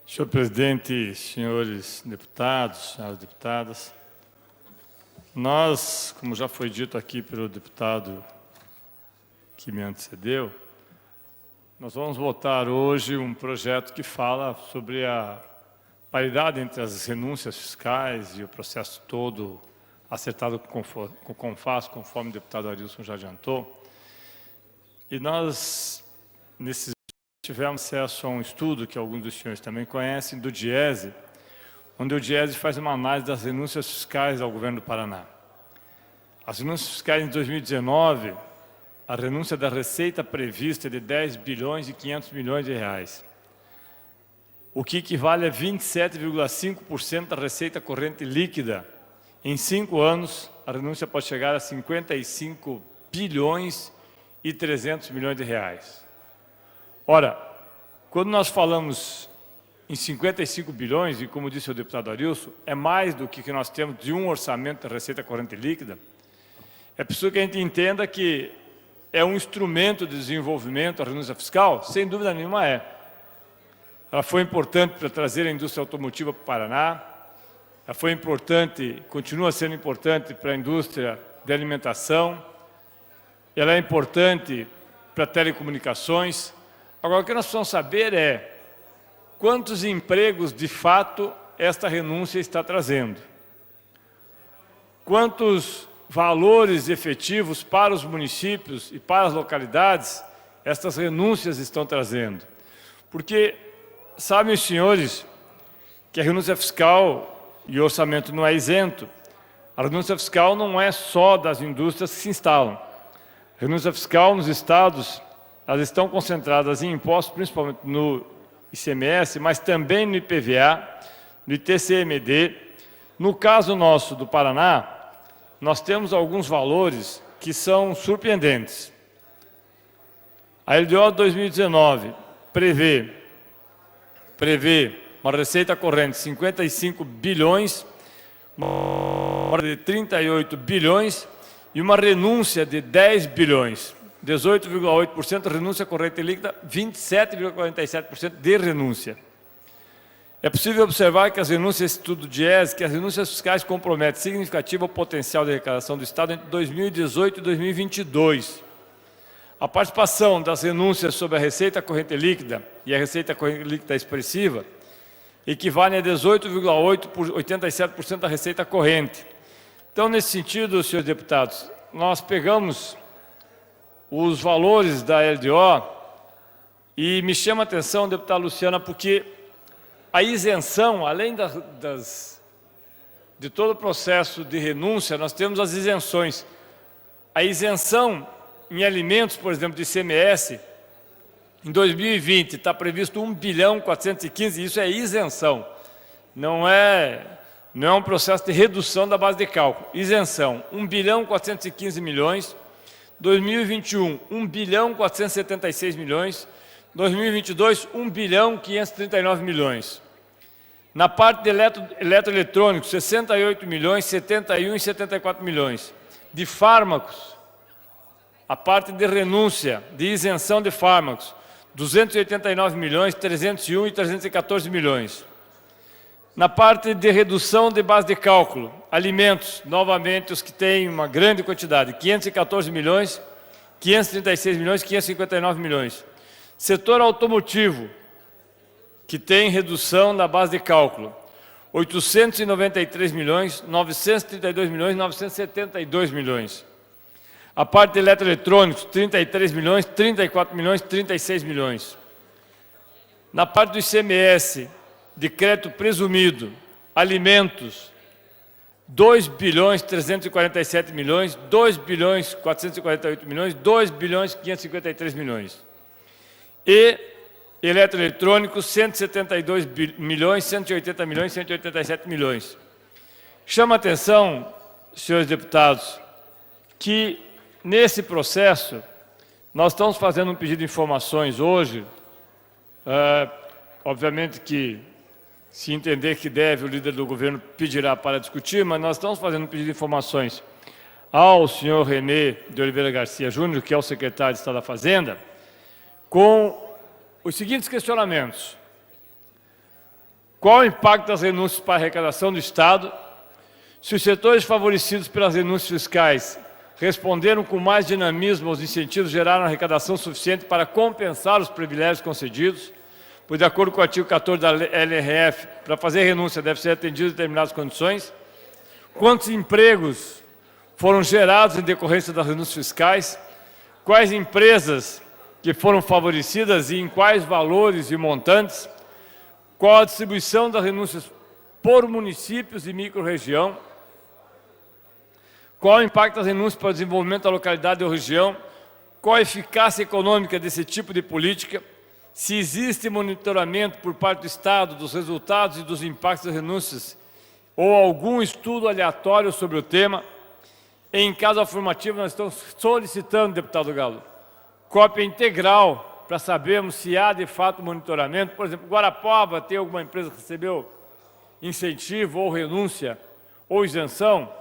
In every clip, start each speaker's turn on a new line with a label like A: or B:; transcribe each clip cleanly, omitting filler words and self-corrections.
A: Senhor presidente, senhores deputados, senhoras deputadas, nós, como já foi dito aqui pelo deputado que me antecedeu, nós vamos votar hoje um projeto que fala sobre a paridade entre as renúncias fiscais e o processo todo acertado com o CONFAS, conforme o deputado Arilson já adiantou. E nós, tivemos acesso a um estudo que alguns dos senhores também conhecem, do DIESE, onde o DIESE faz uma análise das renúncias fiscais ao governo do Paraná. As renúncias fiscais em 2019, a renúncia da receita prevista é de 10 bilhões e 500 milhões de reais, o que equivale a 27,5% da receita corrente líquida. Em 5 anos, a renúncia pode chegar a 55 bilhões e 300 milhões de reais. Ora, quando nós falamos em 55 bilhões, e como disse o deputado Arilson, é mais do que nós temos de um orçamento de receita corrente líquida, é preciso que a gente entenda que é um instrumento de desenvolvimento, a renúncia fiscal, sem dúvida nenhuma é. Ela foi importante para trazer a indústria automotiva para o Paraná, ela foi importante, continua sendo importante para a indústria de alimentação, ela é importante para telecomunicações. Agora, o que nós precisamos saber é quantos empregos, de fato, esta renúncia está trazendo. Quantos valores efetivos para os municípios e para as localidades estas renúncias estão trazendo. Porque, sabem os senhores, que a renúncia fiscal e o orçamento não é isento. A renúncia fiscal não é só das indústrias que se instalam. A renúncia fiscal nos estados, elas estão concentradas em impostos, principalmente no ICMS, mas também no IPVA, no ITCMD. No caso nosso do Paraná, nós temos alguns valores que são surpreendentes. A LDO 2019 prevê uma receita corrente de 55 bilhões, uma de 38 bilhões e uma renúncia de 10 bilhões. 18,8% renúncia corrente líquida, 27,47% de renúncia. É possível observar que as renúncias, estudo DIESE, que as renúncias fiscais comprometem significativo o potencial de arrecadação do Estado entre 2018 e 2022. A participação das renúncias sobre a receita corrente líquida e a receita corrente líquida expressiva equivalem a 18,8% por 87% da receita corrente. Então, nesse sentido, senhores deputados, nós pegamos os valores da LDO e me chama a atenção, deputada Luciana, porque a isenção, além de todo o processo de renúncia, nós temos as isenções. A isenção em alimentos, por exemplo, de ICMS, em 2020 está previsto 1 bilhão 415, isso é isenção, não é um processo de redução da base de cálculo. Isenção, 1 bilhão 415 milhões, 2021, 1 bilhão 476 milhões, 2022, 1 bilhão 539 milhões. Na parte de eletroeletrônicos, 68 milhões, 71 e 74 milhões. De fármacos, a parte de renúncia, de isenção de fármacos, 289 milhões, 301 e 314 milhões. Na parte de redução de base de cálculo, alimentos, novamente os que têm uma grande quantidade, 514 milhões, 536 milhões, 559 milhões. Setor automotivo, que tem redução na base de cálculo, 893 milhões, 932 milhões, 972 milhões. A parte de eletroeletrônicos, 33 milhões, 34 milhões, 36 milhões. Na parte do ICMS, de crédito presumido, alimentos, 2 bilhões 347 milhões, 2 bilhões 448 milhões, 2 bilhões 553 milhões. E eletroeletrônicos, 172 milhões, 180 milhões, 187 milhões. Chama a atenção, senhores deputados, que nesse processo nós estamos fazendo um pedido de informações hoje, obviamente que se entender que deve, o líder do governo pedirá para discutir, mas nós estamos fazendo um pedido de informações ao senhor René de Oliveira Garcia Júnior, que é o secretário de Estado da Fazenda, com os seguintes questionamentos. Qual o impacto das renúncias para a arrecadação do Estado? Se os setores favorecidos pelas renúncias fiscais responderam com mais dinamismo aos incentivos, geraram arrecadação suficiente para compensar os privilégios concedidos, pois, de acordo com o artigo 14 da LRF, para fazer renúncia deve ser atendido em determinadas condições. Quantos empregos foram gerados em decorrência das renúncias fiscais? Quais empresas que foram favorecidas e em quais valores e montantes? Qual a distribuição das renúncias por municípios e microrregião? Qual o impacto das renúncias para o desenvolvimento da localidade ou região? Qual a eficácia econômica desse tipo de política? Se existe monitoramento por parte do Estado dos resultados e dos impactos das renúncias ou algum estudo aleatório sobre o tema? Em caso afirmativo, nós estamos solicitando, deputado Galo, cópia integral para sabermos se há de fato monitoramento. Por exemplo, Guarapuava tem alguma empresa que recebeu incentivo ou renúncia ou isenção?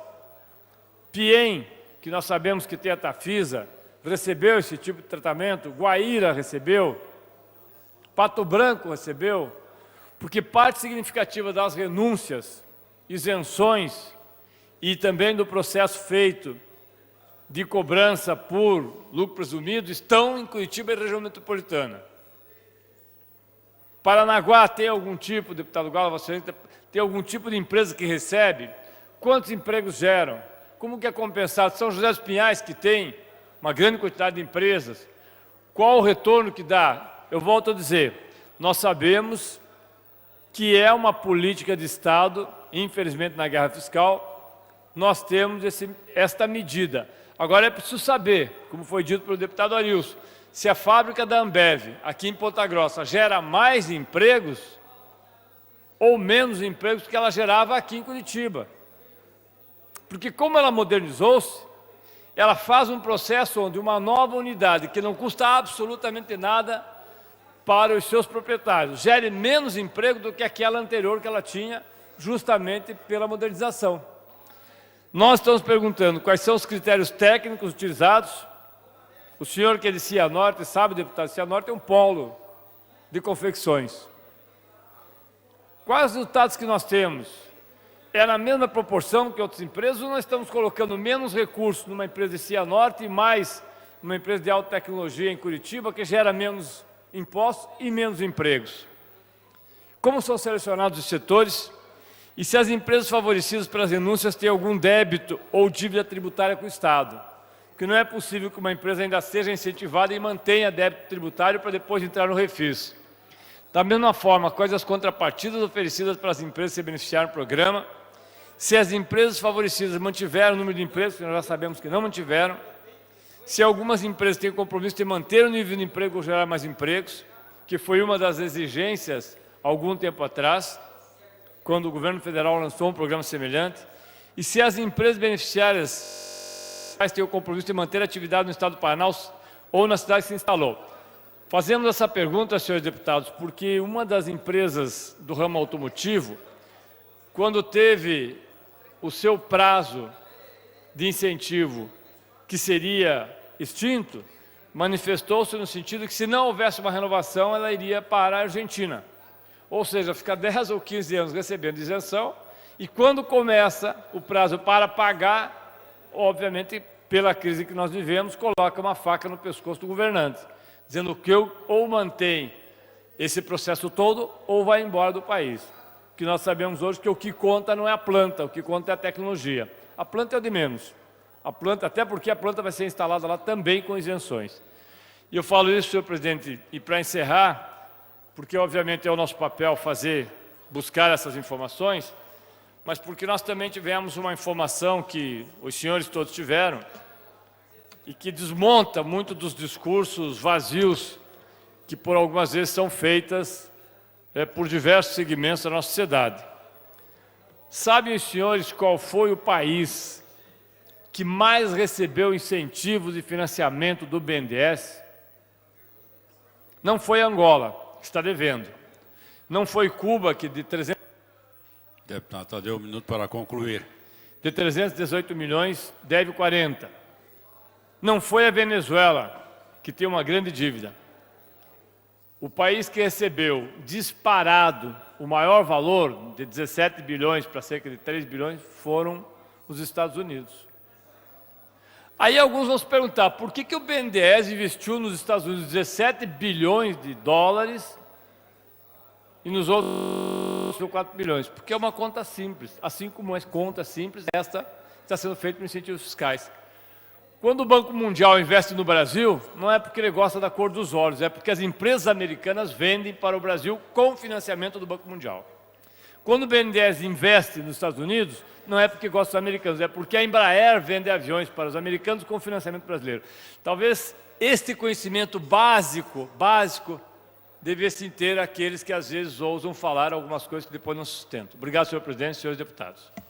A: Piem, que nós sabemos que tem a Tafisa, recebeu esse tipo de tratamento. Guaíra recebeu. Pato Branco recebeu. Porque parte significativa das renúncias, isenções e também do processo feito de cobrança por lucro presumido estão em Curitiba e região metropolitana. Paranaguá tem algum tipo, deputado Galo, tem algum tipo de empresa que recebe? Quantos empregos geram? Como que é compensado? São José dos Pinhais, que tem uma grande quantidade de empresas. Qual o retorno que dá? Eu volto a dizer, nós sabemos que é uma política de Estado, infelizmente na guerra fiscal, nós temos esta medida. Agora é preciso saber, como foi dito pelo deputado Arilson, se a fábrica da Ambev, aqui em Ponta Grossa, gera mais empregos ou menos empregos que ela gerava aqui em Curitiba. Porque como ela modernizou-se, ela faz um processo onde uma nova unidade, que não custa absolutamente nada para os seus proprietários, gere menos emprego do que aquela anterior que ela tinha, justamente pela modernização. Nós estamos perguntando quais são os critérios técnicos utilizados. O senhor que é de Cianorte, sabe, deputado, Cianorte é um polo de confecções. Quais os resultados que nós temos? É na mesma proporção que outras empresas, ou nós estamos colocando menos recursos numa empresa de Cianorte e mais numa empresa de alta tecnologia em Curitiba, que gera menos impostos e menos empregos? Como são selecionados os setores? E se as empresas favorecidas pelas renúncias têm algum débito ou dívida tributária com o Estado? Porque não é possível que uma empresa ainda seja incentivada e mantenha débito tributário para depois entrar no refis. Da mesma forma, quais as contrapartidas oferecidas para as empresas que se beneficiaram do programa? Se as empresas favorecidas mantiveram o número de empregos, que nós já sabemos que não mantiveram. Se algumas empresas têm o compromisso de manter o nível de emprego ou gerar mais empregos, que foi uma das exigências há algum tempo atrás, quando o governo federal lançou um programa semelhante. E se as empresas beneficiárias têm o compromisso de manter a atividade no estado do Paraná ou na cidade que se instalou. Fazemos essa pergunta, senhores deputados, porque uma das empresas do ramo automotivo, quando teve o seu prazo de incentivo, que seria extinto, manifestou-se no sentido que, se não houvesse uma renovação, ela iria para a Argentina. Ou seja, ficar 10 ou 15 anos recebendo isenção, e quando começa o prazo para pagar, obviamente, pela crise que nós vivemos, coloca uma faca no pescoço do governante, dizendo que ou mantém esse processo todo ou vai embora do país. Que nós sabemos hoje que o que conta não é a planta, o que conta é a tecnologia. A planta é o de menos. A planta, até porque a planta vai ser instalada lá também com isenções. E eu falo isso, senhor presidente, e para encerrar, porque obviamente é o nosso papel buscar essas informações, mas porque nós também tivemos uma informação que os senhores todos tiveram e que desmonta muito dos discursos vazios que por algumas vezes são feitas por diversos segmentos da nossa sociedade. Sabem os senhores qual foi o país que mais recebeu incentivos de financiamento do BNDES? Não foi Angola, que está devendo. Não foi Cuba, que de 300...
B: Deputado Tadeu, um minuto para concluir.
A: De 318 milhões, deve 40. Não foi a Venezuela, que tem uma grande dívida. o país que recebeu disparado o maior valor, de 17 bilhões para cerca de 3 bilhões, foram os Estados Unidos. Aí alguns vão se perguntar, por que o BNDES investiu nos Estados Unidos 17 bilhões de dólares e nos outros 4 bilhões? Porque é uma conta simples, assim como é conta simples, esta está sendo feita por incentivos fiscais. Quando o Banco Mundial investe no Brasil, não é porque ele gosta da cor dos olhos, é porque as empresas americanas vendem para o Brasil com financiamento do Banco Mundial. Quando o BNDES investe nos Estados Unidos, não é porque gosta dos americanos, é porque a Embraer vende aviões para os americanos com financiamento brasileiro. Talvez este conhecimento básico, devessem ter aqueles que às vezes ousam falar algumas coisas que depois não sustentam. Obrigado, senhor presidente e senhores deputados.